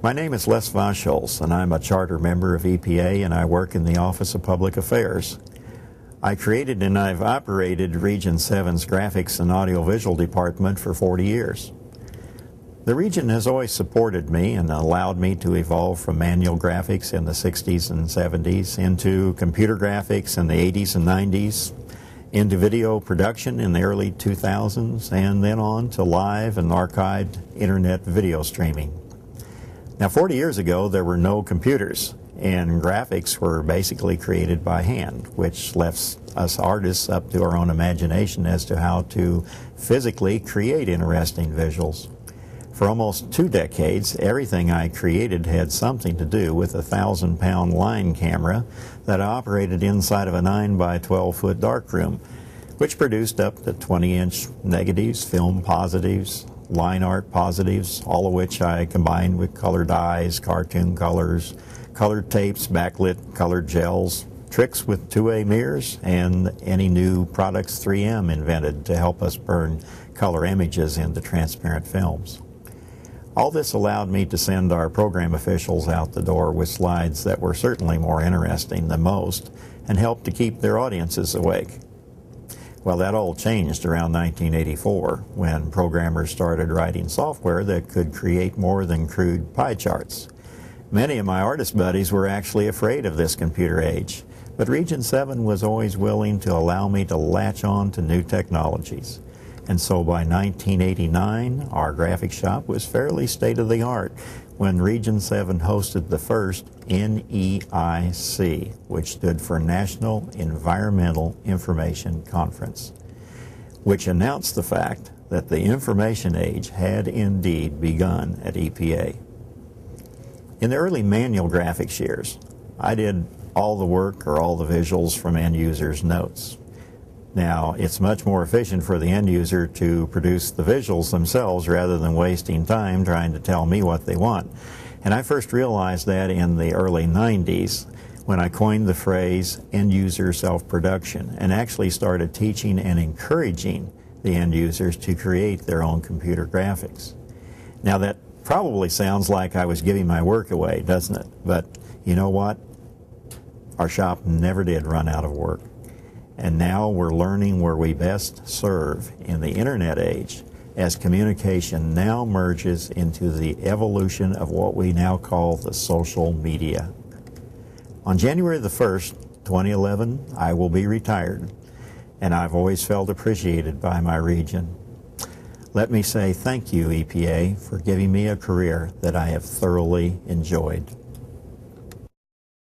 My name is Les Schultz, and I'm a Charter Member of EPA, and I work in the Office of Public Affairs. I created and I've operated Region 7's Graphics and Audiovisual Department for 40 years. The region has always supported me and allowed me to evolve from manual graphics in the 60s and 70s into computer graphics in the 80s and 90s, into video production in the early 2000s, and then on to live and archived internet video streaming. Now, 40 years ago, there were no computers, and graphics were basically created by hand, which left us artists up to our own imagination as to how to physically create interesting visuals. For almost 2 decades, everything I created had something to do with a 1,000-pound line camera that operated inside of a 9 by 12-foot darkroom, which produced up to 20-inch negatives, film positives, line art positives, all of which I combined with colored dyes, cartoon colors, colored tapes, backlit colored gels, tricks with 2A mirrors, and any new products 3M invented to help us burn color images into transparent films. All this allowed me to send our program officials out the door with slides that were certainly more interesting than most and helped to keep their audiences awake. Well, that all changed around 1984 when programmers started writing software that could create more than crude pie charts. Many of my artist buddies were actually afraid of this computer age, but Region 7 was always willing to allow me to latch on to new technologies. And so by 1989, our graphic shop was fairly state-of-the-art when Region 7 hosted the first NEIC, which stood for National Environmental Information Conference, which announced the fact that the information age had indeed begun at EPA. In the early manual graphics years, I did all the work or all the visuals from end users' notes. Now, it's much more efficient for the end user to produce the visuals themselves rather than wasting time trying to tell me what they want. And I first realized that in the early 90s when I coined the phrase end user self-production and actually started teaching and encouraging the end users to create their own computer graphics. Now, that probably sounds like I was giving my work away, doesn't it? But you know what? Our shop never did run out of work. And now we're learning where we best serve in the internet age as communication now merges into the evolution of what we now call the social media. On January the 1st, 2011, I will be retired, and I've always felt appreciated by my region. Let me say thank you, EPA, for giving me a career that I have thoroughly enjoyed.